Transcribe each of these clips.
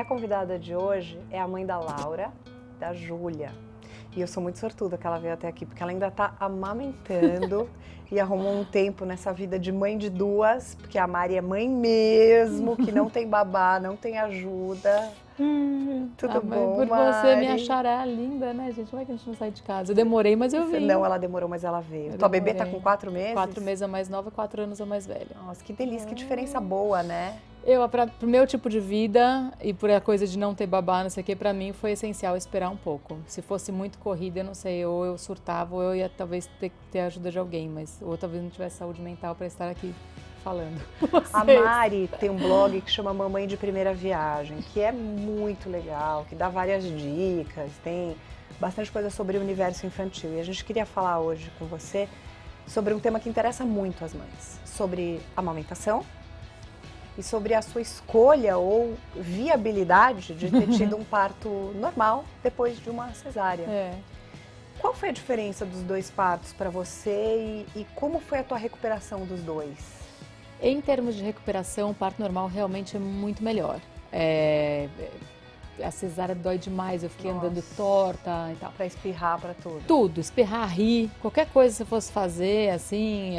convidada de hoje é a mãe da Laura, da Júlia. E eu sou muito sortuda que ela veio até aqui, porque ela ainda está amamentando e arrumou um tempo nessa vida de mãe de duas, porque a Mari é mãe mesmo, que não tem babá, não tem ajuda. Tudo bom, por Mari? você me achará linda, né, gente? Como é que a gente não sai de casa? Eu demorei, mas eu vim. Não, ela demorou, mas ela veio. Tua bebê tá com 4 meses? 4 meses a mais nova, 4 anos a mais velha. Nossa, que delícia, que diferença boa, né? Pro meu tipo de vida e por a coisa de não ter babá, não sei o que, pra mim foi essencial esperar um pouco. Se fosse muito corrida, eu não sei, ou eu surtava, ou eu ia talvez ter a ajuda de alguém, mas ou talvez não tivesse saúde mental pra estar aqui falando. A Mari tem um blog que chama Mamãe de Primeira Viagem, que é muito legal, que dá várias dicas, tem bastante coisa sobre o universo infantil. E a gente queria falar hoje com você sobre um tema que interessa muito às mães, sobre amamentação e sobre a sua escolha ou viabilidade de ter tido um parto normal depois de uma cesárea. Qual foi a diferença dos dois partos para você e como foi a tua recuperação dos dois? Em termos de recuperação, o parto normal realmente é muito melhor. A cesárea dói demais, eu fiquei andando torta e tal. Pra espirrar, pra tudo? Tudo, espirrar, rir, qualquer coisa que você fosse fazer, assim,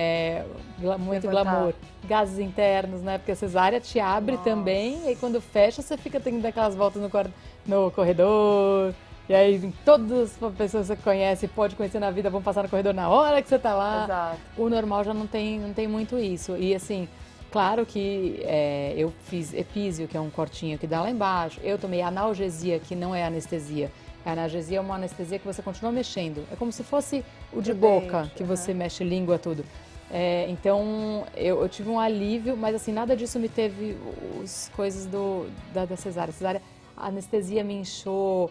muito glamour. Gases internos, né? Porque a cesárea te abre também, e aí quando fecha, você fica tendo aquelas voltas no corredor. E aí todas as pessoas que você conhece, pode conhecer na vida, vão passar no corredor na hora que você tá lá. Exato. O normal já não tem muito isso. E assim, claro que eu fiz epísio, que é um cortinho que dá lá embaixo. Eu tomei analgesia, que não é anestesia. A analgesia é uma anestesia que você continua mexendo. É como se fosse o de boca, que você mexe língua, tudo. Então, eu tive um alívio, mas assim, nada disso me teve as coisas da cesárea. A anestesia me inchou.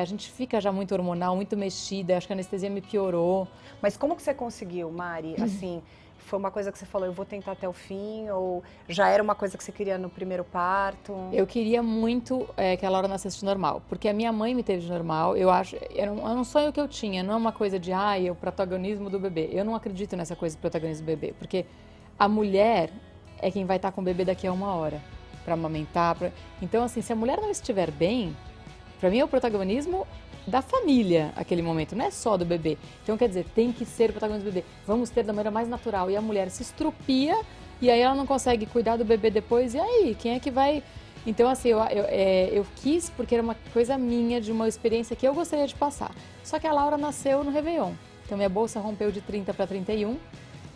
A gente fica já muito hormonal, muito mexida, acho que a anestesia me piorou. Mas como que você conseguiu, Mari? Assim, foi uma coisa que você falou, eu vou tentar até o fim, ou já era uma coisa que você queria no primeiro parto? Eu queria muito que a Laura nascesse de normal, porque a minha mãe me teve de normal, eu acho, era um sonho que eu tinha, não é uma coisa de, o protagonismo do bebê. Eu não acredito nessa coisa do protagonismo do bebê, porque a mulher é quem vai estar com o bebê daqui a 1 hora, para amamentar. Então, assim, se a mulher não estiver bem, para mim é o protagonismo da família, aquele momento, não é só do bebê. Então, quer dizer, tem que ser o protagonismo do bebê. Vamos ter da maneira mais natural. E a mulher se estrupia e aí ela não consegue cuidar do bebê depois. E aí, quem é que vai... Então, assim, eu quis porque era uma coisa minha, de uma experiência que eu gostaria de passar. Só que a Laura nasceu no Réveillon. Então, minha bolsa rompeu de 30 para 31.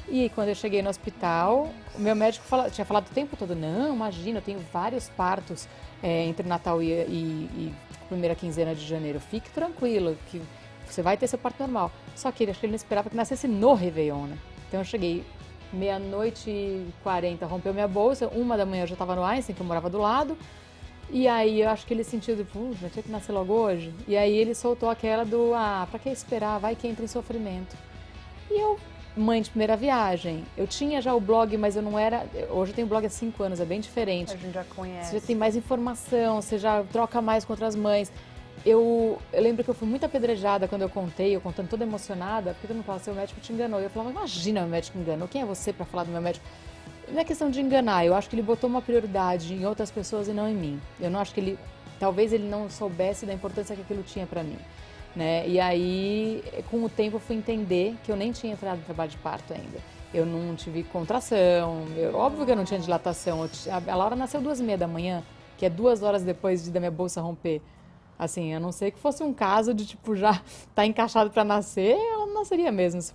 E quando eu cheguei no hospital, o meu médico tinha falado o tempo todo, não, imagina, eu tenho vários partos entre Natal e primeira quinzena de janeiro. Fique tranquilo, que você vai ter seu parto normal. Só que acho que ele não esperava que nascesse no Réveillon, né? Então eu cheguei 00:40, rompeu minha bolsa, 1 da manhã eu já estava no Einstein, que eu morava do lado. E aí eu acho que ele sentiu, já tinha que nascer logo hoje. E aí ele soltou aquela pra que esperar? Vai que entra em sofrimento. E eu, mãe de primeira viagem, eu tinha já o blog, mas eu não era... Hoje eu tenho blog há 5 anos, é bem diferente. A gente já conhece. Você já tem mais informação, você já troca mais com outras mães. Eu lembro que eu fui muito apedrejada quando eu contando toda emocionada, porque todo mundo falava, seu médico te enganou. E eu falava, imagina, meu médico me enganou, quem é você para falar do meu médico? Não é questão de enganar, eu acho que ele botou uma prioridade em outras pessoas e não em mim. Eu não acho que talvez ele não soubesse da importância que aquilo tinha para mim. Né? E aí, com o tempo, eu fui entender que eu nem tinha entrado no trabalho de parto ainda. Eu não tive contração, óbvio que eu não tinha dilatação. A Laura nasceu 2:30 da manhã, que é 2 horas depois da minha bolsa romper. Assim, a não ser que fosse um caso de, já tá encaixado para nascer, ela não nasceria mesmo se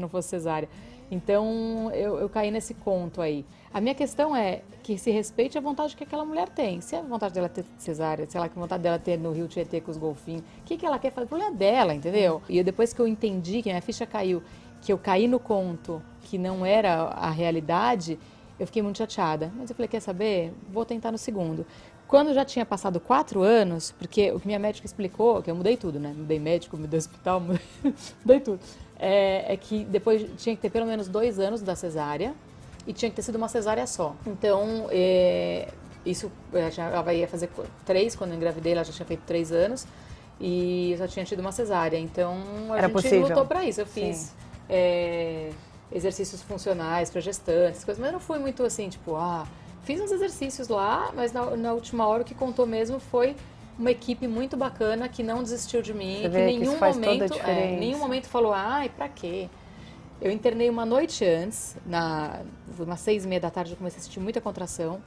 não fosse cesárea. Então, eu caí nesse conto aí. A minha questão é que se respeite a vontade que aquela mulher tem. Se é a vontade dela ter cesárea, se é a vontade dela ter no Rio Tietê com os golfinhos, o que ela quer fazer? O problema é dela, entendeu? E depois que eu entendi, que minha ficha caiu, que eu caí no conto, que não era a realidade, eu fiquei muito chateada. Mas eu falei, quer saber? Vou tentar no segundo. Quando já tinha passado 4 anos, porque o que minha médica explicou, que eu mudei tudo, né? Mudei médico, mudei hospital, mudei tudo. É que depois tinha que ter pelo menos 2 anos da cesárea e tinha que ter sido uma cesárea só. Então, isso, ela ia fazer 3, quando eu engravidei, ela já tinha feito 3 anos e eu só tinha tido uma cesárea. Então, a gente lutou pra isso. Eu fiz exercícios funcionais para gestantes, coisas, mas não fui muito assim, Fiz uns exercícios lá, mas na última hora o que contou mesmo foi uma equipe muito bacana que não desistiu de mim, Você que vê em que isso nenhum faz toda a momento, diferença. nenhum momento falou, ai, pra quê? Eu internei uma noite antes, umas 6:30 da tarde eu comecei a sentir muita contração,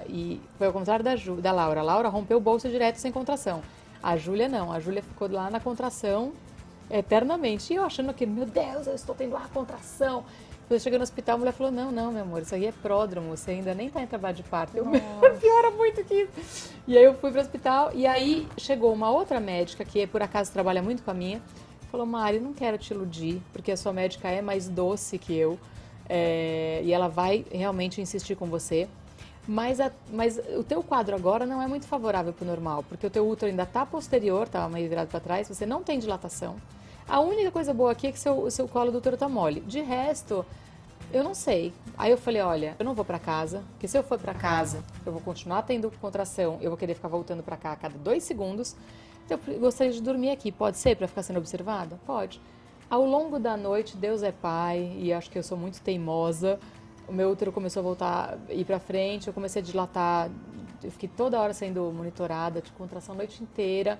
e foi ao contrário da Laura. A Laura rompeu o bolso direto sem contração. A Júlia não, a Júlia ficou lá na contração eternamente. E eu achando que, meu Deus, eu estou tendo uma contração. Quando eu cheguei no hospital, a mulher falou, não, meu amor, isso aí é pródromo, você ainda nem está em trabalho de parto. Eu, piora muito que isso. E aí eu fui para o hospital, e aí chegou uma outra médica, que por acaso trabalha muito com a minha, falou, Mari, não quero te iludir, porque a sua médica é mais doce que eu, e ela vai realmente insistir com você. Mas o teu quadro agora não é muito favorável para o normal, porque o teu útero ainda está posterior, está meio virado para trás, você não tem dilatação. A única coisa boa aqui é que o seu colo do útero está mole. De resto, eu não sei. Aí eu falei, olha, eu não vou para casa, porque se eu for para casa, eu vou continuar tendo contração, eu vou querer ficar voltando para cá a cada 2 segundos. Então, eu gostaria de dormir aqui. Pode ser para ficar sendo observada? Pode. Ao longo da noite, Deus é pai, e acho que eu sou muito teimosa. O meu útero começou a voltar, ir para frente, eu comecei a dilatar, eu fiquei toda hora sendo monitorada, de contração a noite inteira.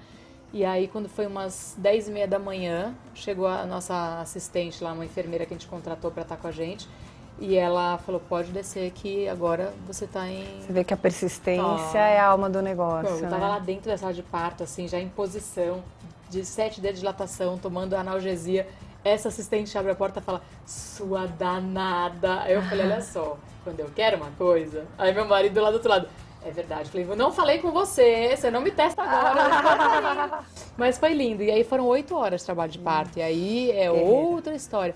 E aí, quando foi umas 10:30 da manhã, chegou a nossa assistente lá, uma enfermeira que a gente contratou para estar com a gente, e ela falou, pode descer que agora você tá em... Você vê que a persistência é a alma do negócio, Eu tava lá dentro da sala de parto, assim, já em posição, de 7 dias de dilatação, tomando analgesia. Essa assistente abre a porta e fala, sua danada. Aí eu falei, olha só, quando eu quero uma coisa... Aí meu marido lá do outro lado, é verdade. Eu falei, eu não falei com você não me testa agora. Mas foi lindo. E aí foram 8 horas de trabalho de parto. E aí é outra história.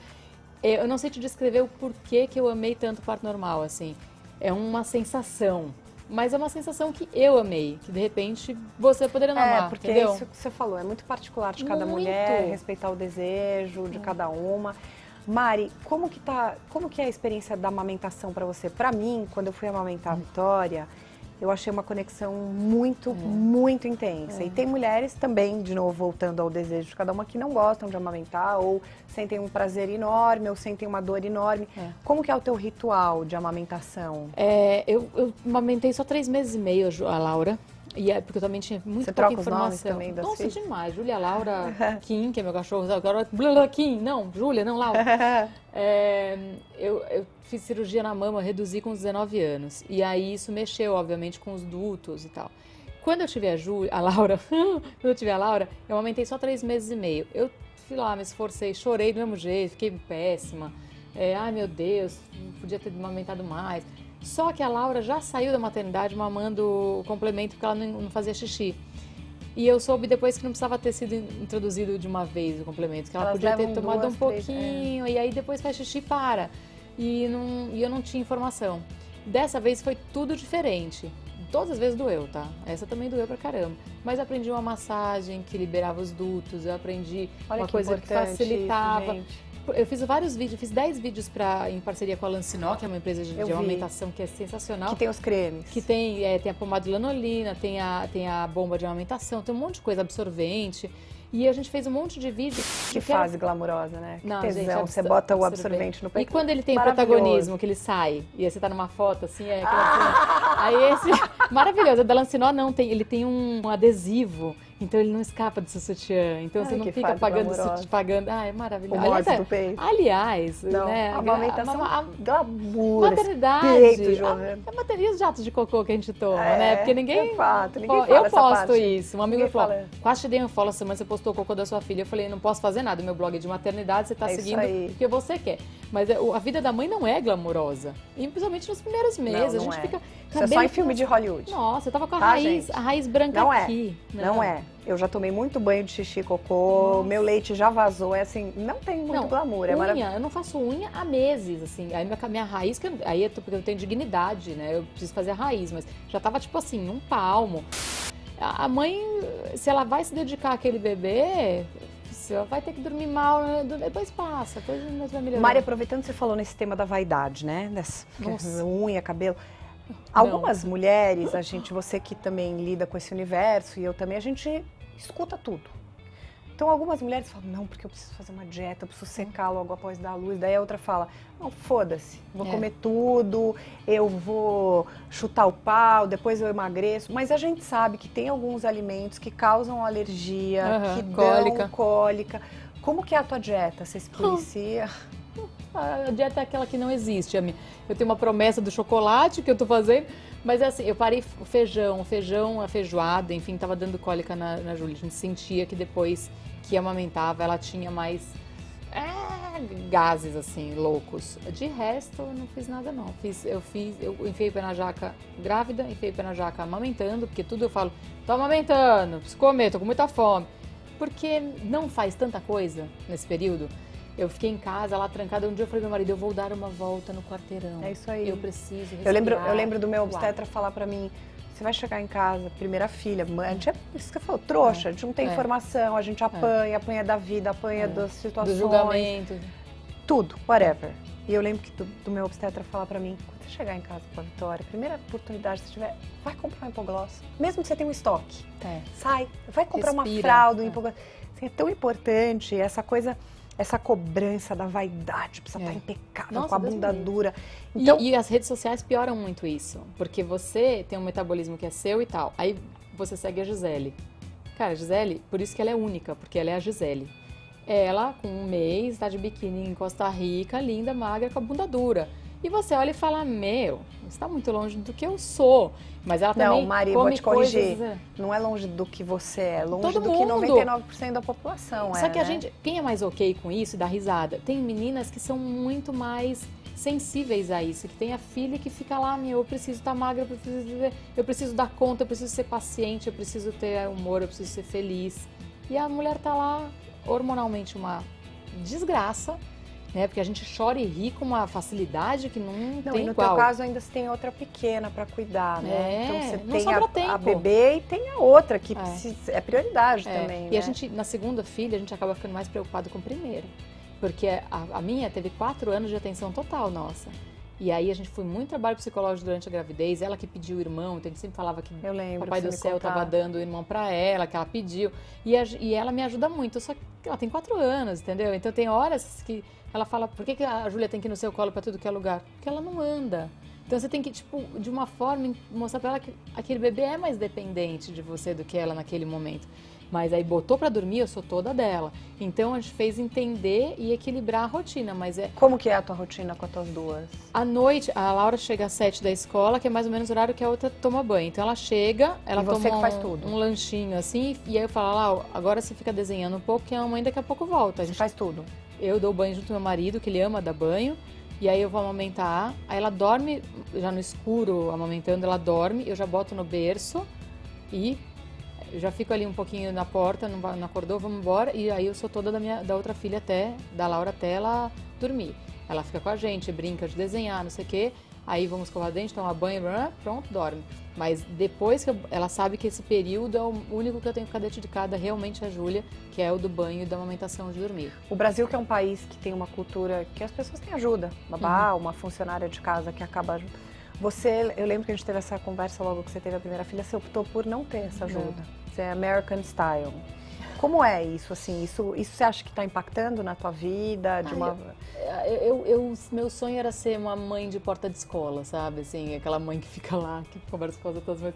Eu não sei te descrever o porquê que eu amei tanto o parto normal, assim. É uma sensação. Mas é uma sensação que eu amei, que de repente você poderia não amar, porque entendeu? isso que você falou, é muito particular de cada Muito. mulher, respeitar o desejo de cada uma. Mari, como que é a experiência da amamentação para você? Para mim, quando eu fui amamentar a Vitória, eu achei uma conexão muito intensa. E tem mulheres também, de novo, voltando ao desejo de cada uma, que não gostam de amamentar, ou sentem um prazer enorme, ou sentem uma dor enorme. Como que é o teu ritual de amamentação? Eu amamentei só 3 meses e meio a Laura. E porque eu também tinha muito pouca informação. Você troca os nomes também das Nossa, filhas? demais. Júlia, Laura, Kim, que é meu cachorro. Agora, Kim, não, Júlia, não, Laura. Eu fiz cirurgia na mama, reduzi com os 19 anos. E aí isso mexeu, obviamente, com os dutos e tal. Quando eu tive a Laura, eu amamentei só 3 meses e meio. Eu fui lá, me esforcei, chorei do mesmo jeito, fiquei péssima. Ai, meu Deus, podia ter amamentado mais. Só que a Laura já saiu da maternidade mamando o complemento porque ela não fazia xixi. E eu soube depois que não precisava ter sido introduzido de uma vez o complemento, que ela podia ter tomado um pouquinho, e aí depois faz xixi e para. E eu não tinha informação. Dessa vez foi tudo diferente. Todas as vezes doeu, tá? Essa também doeu pra caramba. Mas aprendi uma massagem que liberava os dutos, eu aprendi uma coisa que facilitava. Isso, eu fiz vários vídeos, fiz 10 vídeos em parceria com a Lancinó, que é uma empresa de amamentação que é sensacional. Que tem os cremes. Que tem a pomada de lanolina, tem a bomba de amamentação, tem um monte de coisa, absorvente. E a gente fez um monte de vídeo. Que fase glamourosa, né? Não, tesão, gente, você bota o absorvente no peito. E quando ele tem protagonismo, que ele sai, e aí você tá numa foto, assim, aí esse... Maravilhoso. O da Lancinó não, ele tem um adesivo, então ele não escapa do seu sutiã. Então você não fica pagando. É maravilhoso. O do peito. Aliás, não, né? Amamentação, glamour, maternidade. Peito, jovem. E os jatos de cocô que a gente toma, né? Porque ninguém... É fato, ninguém fala eu essa posto parte. isso. Um amigo falou, quase te dei um follow essa semana, você postou o cocô da sua filha. Eu falei, não posso fazer nada, meu blog é de maternidade, você tá seguindo porque você quer. Mas a vida da mãe não é glamourosa. E principalmente nos primeiros meses. A gente fica... Isso é só em filme de Hollywood. Nossa, eu tava com a raiz branca aqui. Não é. Eu já tomei muito banho de xixi e cocô, meu leite já vazou, não tem muito glamour. Eu não faço unha há meses, assim. Aí minha raiz, porque eu tenho dignidade, né? Eu preciso fazer a raiz, mas já tava tipo assim, um palmo. A mãe, se ela vai se dedicar àquele bebê, você vai ter que dormir mal, depois passa, depois vai melhorar. Mari, aproveitando que você falou nesse tema da vaidade, né? Unha, cabelo. Algumas mulheres, você que também lida com esse universo, e eu também, a gente escuta tudo. Então algumas mulheres falam, não, porque eu preciso fazer uma dieta, eu preciso secar logo após dar a luz. Daí a outra fala, não, foda-se, vou comer tudo, eu vou chutar o pau, depois eu emagreço. Mas a gente sabe que tem alguns alimentos que causam alergia, que dão cólica. Como que é a tua dieta? Você se policia? A dieta é aquela que não existe. Eu tenho uma promessa do chocolate que eu tô fazendo, mas é assim, eu parei o feijão, a feijoada, enfim, tava dando cólica na Júlia. A gente sentia que depois que amamentava, ela tinha mais gases, assim, loucos. De resto, eu não fiz nada, não. Eu enfiei o pé na jaca grávida, enfiei o pé na jaca amamentando, porque tudo eu falo, tô amamentando, preciso comer, tô com muita fome. Porque não faz tanta coisa nesse período. Eu fiquei em casa, lá trancada. Um dia eu falei pro meu marido, eu vou dar uma volta no quarteirão. É isso aí. Eu preciso respirar. Eu lembro do meu obstetra falar pra mim, você vai chegar em casa, primeira filha, a gente é isso que você falou, trouxa, a gente não tem informação, a gente apanha da vida, apanha das situações. Do julgamento. Tudo, whatever. E eu lembro que do meu obstetra falar pra mim, quando você chegar em casa com a Vitória, primeira oportunidade que você tiver, vai comprar um hipogloss. Mesmo que você tenha um estoque. Sai, vai comprar uma fralda, um hipogloss. Assim, é tão importante essa coisa, essa cobrança da vaidade, precisa estar impecável, com a bunda dura. Então, e as redes sociais pioram muito isso, porque você tem um metabolismo que é seu e tal, aí você segue a Gisele. Cara, a Gisele, por isso que ela é única, porque ela é a Gisele. Ela, com um mês, tá de biquíni em Costa Rica, linda, magra, com a bunda dura. E você olha e fala, meu, você tá muito longe do que eu sou. Mas ela também Não, Mari, vou te corrigir. Não é longe do que você é, longe do que 99% da população é. Só que a gente, quem é mais ok com isso e dá risada? Tem meninas que são muito mais sensíveis a isso, que tem a filha que fica lá, meu, eu preciso estar magra, eu preciso dar conta, eu preciso ser paciente, eu preciso ter humor, eu preciso ser feliz. E a mulher tá lá, hormonalmente uma desgraça, né? Porque a gente chora e ri com uma facilidade que não tem e no igual. teu caso ainda você tem outra pequena para cuidar, né? Então você tem a tempo. bebê e tem a outra que é prioridade também, E né? a gente, na segunda filha, a gente acaba ficando mais preocupado com a primeira. Porque a minha teve 4 anos de atenção total nossa. E aí a gente foi muito trabalho psicológico durante a gravidez, ela que pediu o irmão, então a gente sempre falava que o Papai do Céu estava dando o irmão para ela, que ela pediu. E ela me ajuda muito, só que ela tem 4 anos, entendeu? Então tem horas que ela fala, por que a Júlia tem que ir no seu colo para tudo que é lugar? Porque ela não anda. Então você tem que, tipo, de uma forma, mostrar para ela que aquele bebê é mais dependente de você do que ela naquele momento. Mas aí botou pra dormir, eu sou toda dela. Então a gente fez entender e equilibrar a rotina, mas Como que é a tua rotina com as tuas duas? À noite, a Laura chega às 7 da escola, que é mais ou menos o horário que a outra toma banho. Então ela chega, ela toma um lanchinho assim, e aí eu falo, Laura, agora você fica desenhando um pouco, que a mamãe daqui a pouco volta. A gente faz tudo. Eu dou banho junto com meu marido, que ele ama dar banho. E aí eu vou amamentar, aí ela dorme, já no escuro, amamentando, ela dorme, eu já boto no berço e eu já fico ali um pouquinho na porta, não acordou, vamos embora. E aí eu sou toda da outra filha da Laura até ela dormir. Ela fica com a gente, brinca de desenhar, não sei o quê. Aí vamos escovar dente, tomar banho, pronto, dorme. Mas depois que ela sabe que esse período é o único que eu tenho que ficar dedicada realmente a Júlia, que é o do banho e da amamentação de dormir. O Brasil, que é um país que tem uma cultura que as pessoas têm ajuda, babá, uma funcionária de casa que acaba ajudando. Eu lembro que a gente teve essa conversa logo que você teve a primeira filha, você optou por não ter essa ajuda. Você é American Style. Como é isso, assim? Isso você acha que está impactando na tua vida? Meu sonho era ser uma mãe de porta de escola, sabe? Assim, aquela mãe que fica lá, que conversa com as outras mães.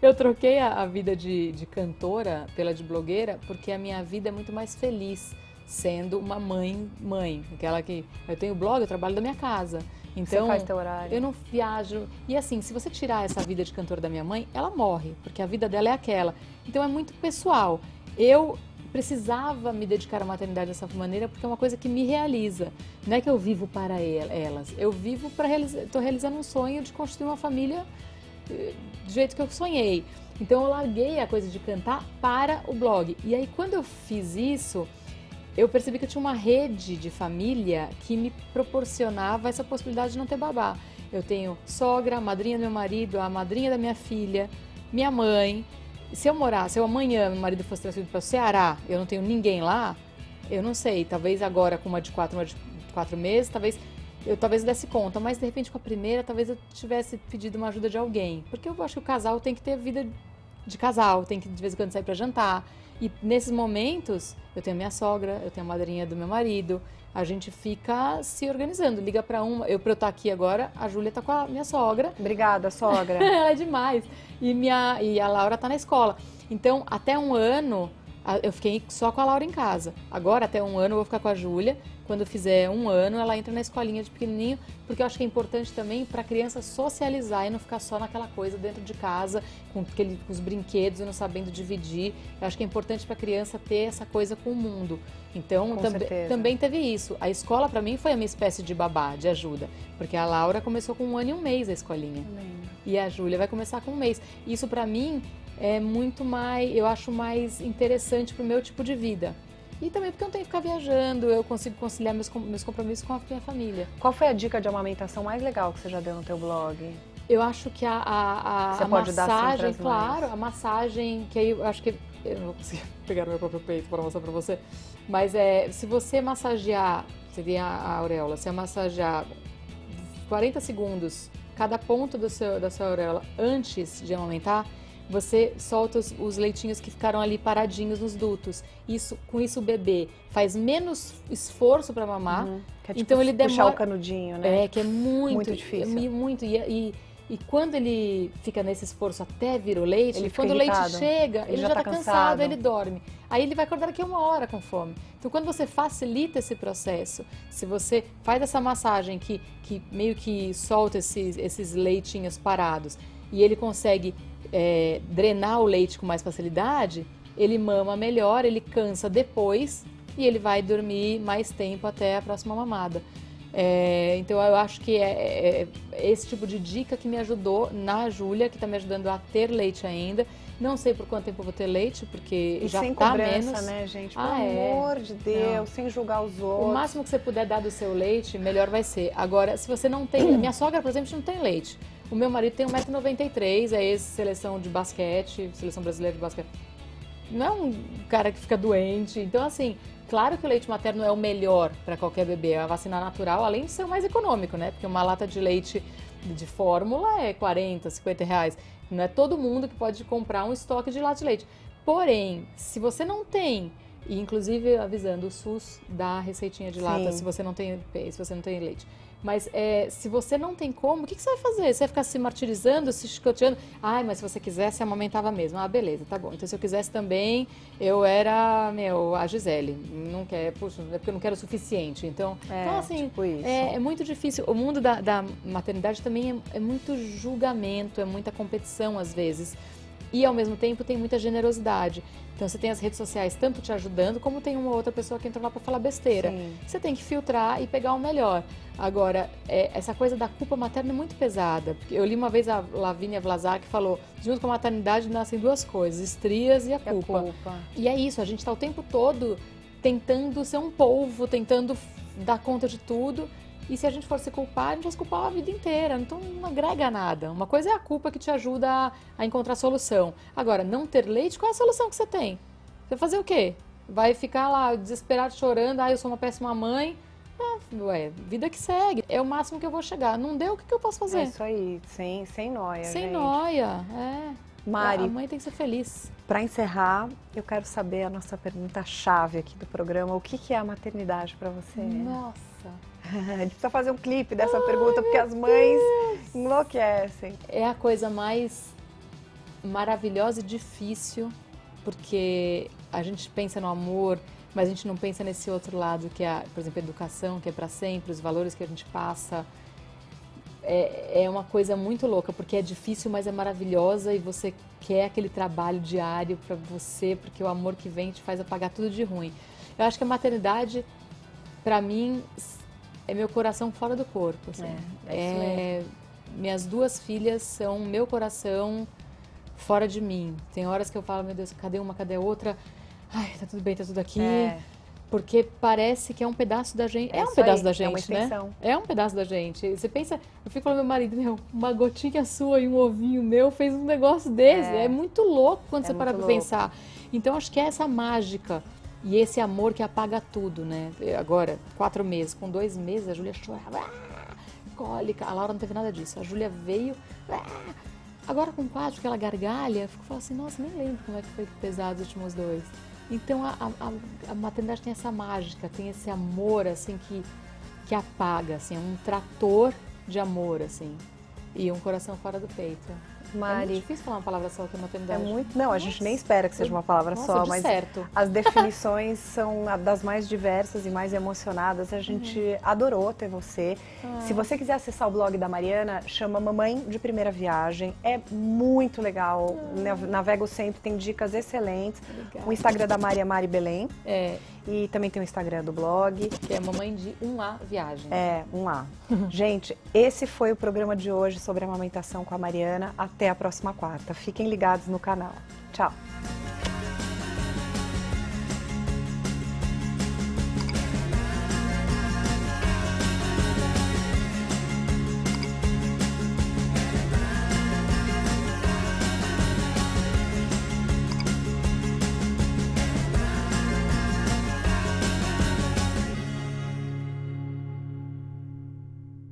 Eu troquei a vida de cantora pela de blogueira porque a minha vida é muito mais feliz sendo uma mãe. Aquela que eu tenho blog, eu trabalho da minha casa. Então, você faz teu horário. Eu não viajo. E assim, se você tirar essa vida de cantora da minha mãe, ela morre, porque a vida dela é aquela. Então é muito pessoal. Eu precisava me dedicar à maternidade dessa maneira porque é uma coisa que me realiza. Não é que eu vivo para elas, eu vivo para realizar. Estou realizando um sonho de construir uma família do jeito que eu sonhei. Então eu larguei a coisa de cantar para o blog. E aí quando eu fiz isso, eu percebi que eu tinha uma rede de família que me proporcionava essa possibilidade de não ter babá. Eu tenho sogra, a madrinha do meu marido, a madrinha da minha filha, minha mãe. Se eu amanhã meu marido fosse transferido para o Ceará, eu não tenho ninguém lá, eu não sei, talvez agora com uma de 4 meses, talvez eu desse conta, mas de repente com a primeira, talvez eu tivesse pedido uma ajuda de alguém. Porque eu acho que o casal tem que ter vida de casal, tem que de vez em quando sair para jantar. E nesses momentos, eu tenho a minha sogra, eu tenho a madrinha do meu marido, a gente fica se organizando, liga para uma, pra eu estar aqui agora, a Júlia tá com a minha sogra. Obrigada, sogra. Ela é demais. E a Laura tá na escola. Então, até um ano, eu fiquei só com a Laura em casa. Agora, até um ano, eu vou ficar com a Júlia. Quando fizer um ano, ela entra na escolinha de pequenininho, porque eu acho que é importante também para a criança socializar e não ficar só naquela coisa dentro de casa, com os brinquedos e não sabendo dividir. Eu acho que é importante para a criança ter essa coisa com o mundo. Então, também teve isso. A escola, para mim, foi a minha espécie de babá, de ajuda, porque a Laura começou com 1 ano e 1 mês a escolinha. E a Júlia vai começar com 1 mês. Isso, para mim, é muito mais, eu acho mais interessante para o meu tipo de vida. E também porque eu não tenho que ficar viajando, eu consigo conciliar meus compromissos com a minha família. Qual foi a dica de amamentação mais legal que você já deu no teu blog? Eu acho que a massagem, claro, a massagem, que aí eu acho que eu não vou conseguir pegar no meu próprio peito para mostrar para você, mas se você massagear, seria a auréola, se você massagear 40 segundos cada ponto da sua auréola antes de amamentar, você solta os leitinhos que ficaram ali paradinhos nos dutos. Com isso o bebê faz menos esforço para mamar. Que é tipo então ele puxar demora o canudinho, né? que é muito difícil. E quando ele fica nesse esforço até vir o leite, quando o irritado. leite chega, ele já tá cansado, ele dorme. Aí ele vai acordar daqui a 1 hora com fome. Então quando você facilita esse processo, se você faz essa massagem que meio que solta esses leitinhos parados e ele consegue drenar o leite com mais facilidade, ele mama melhor, ele cansa depois e ele vai dormir mais tempo até a próxima mamada. Então eu acho que é esse tipo de dica que me ajudou na Júlia, que está me ajudando a ter leite ainda. Não sei por quanto tempo eu vou ter leite, porque e já sem tá cobrança, menos. Né, gente? Pelo amor de Deus, Não. sem julgar os outros. O máximo que você puder dar do seu leite, melhor vai ser. Agora, se você não tem... Minha sogra, por exemplo, não tem leite. O meu marido tem 1,93 m, é ex-seleção de basquete, seleção brasileira de basquete. Não é um cara que fica doente. Então, assim, claro que o leite materno é o melhor para qualquer bebê. A vacina natural, além de ser o mais econômico, né? Porque uma lata de leite de fórmula é 40, 50 reais. Não é todo mundo que pode comprar um estoque de lata de leite. Porém, se você não tem, e inclusive avisando, o SUS dá receitinha de lata se você não tem leite. Mas se você não tem como, o que você vai fazer? Você vai ficar se martirizando, se chicoteando? Ai, mas se você quisesse, amamentava mesmo. Ah, beleza, tá bom. Então, se eu quisesse também, eu era, a Gisele. Não quer, puxa, é porque eu não quero o suficiente. Então, assim, tipo isso. É muito difícil. O mundo da maternidade também é muito julgamento, é muita competição às vezes. E, ao mesmo tempo, tem muita generosidade. Então, você tem as redes sociais tanto te ajudando, como tem uma outra pessoa que entra lá para falar besteira. Sim. Você tem que filtrar e pegar o melhor. Agora, essa coisa da culpa materna é muito pesada. Eu li uma vez a Lavínia Vlasak que falou, junto com a maternidade nascem 2 coisas, estrias e a culpa. E é isso, a gente está o tempo todo tentando ser um polvo, tentando dar conta de tudo. E se a gente for se culpar, a gente vai se culpar a vida inteira. Então não agrega nada. Uma coisa é a culpa que te ajuda a encontrar solução. Agora, não ter leite, qual é a solução que você tem? Você vai fazer o quê? Vai ficar lá desesperado, chorando, eu sou uma péssima mãe. Vida que segue. É o máximo que eu vou chegar. Não deu, o que eu posso fazer? É isso aí, sem nóia, Sem gente. nóia, Mari, a mãe tem que ser feliz. Para encerrar, eu quero saber a nossa pergunta-chave aqui do programa. O que é a maternidade para você? Nossa. A gente precisa fazer um clipe dessa pergunta, porque as mães enlouquecem. É a coisa mais maravilhosa e difícil, porque a gente pensa no amor, mas a gente não pensa nesse outro lado, que é, por exemplo, a educação, que é para sempre, os valores que a gente passa. É uma coisa muito louca, porque é difícil, mas é maravilhosa e você quer aquele trabalho diário para você, porque o amor que vem te faz apagar tudo de ruim. Eu acho que a maternidade, para mim, é meu coração fora do corpo. Assim. Isso mesmo. Minhas 2 filhas são meu coração fora de mim. Tem horas que eu falo, meu Deus, cadê uma, cadê a outra? Ai, tá tudo bem, tá tudo aqui. Porque parece que é um pedaço da gente. É um pedaço da gente, é uma extensão. Né? É um pedaço da gente. Você pensa, eu fico falando pro meu marido, uma gotinha sua e um ovinho meu fez um negócio desse. É muito louco quando você para pra pensar. Então, acho que é essa mágica e esse amor que apaga tudo, né? Agora, 4 meses, com 2 meses, a Júlia chorava, cólica. A Laura não teve nada disso. A Júlia veio, Agora com 4, que ela gargalha, eu fico falando assim, nossa, nem lembro como é que foi pesado os últimos 2. Então a maternidade tem essa mágica, tem esse amor, assim, que apaga, assim, é um trator de amor, assim, e um coração fora do peito. Mari, é muito difícil falar uma palavra só que maternidade. É muito, não, a gente nem espera que seja uma palavra só, mas certo. As definições são das mais diversas e mais emocionadas. A gente adorou ter você. Se você quiser acessar o blog da Mariana, chama Mamãe de Primeira Viagem. É muito legal. Navego sempre, tem dicas excelentes. Obrigada. O Instagram da Mari é Mari Belém. É. E também tem o Instagram do blog. Que é Mamãe de 1A Viagem. É, 1A. Gente, esse foi o programa de hoje sobre a amamentação com a Mariana. Até a próxima quarta. Fiquem ligados no canal. Tchau.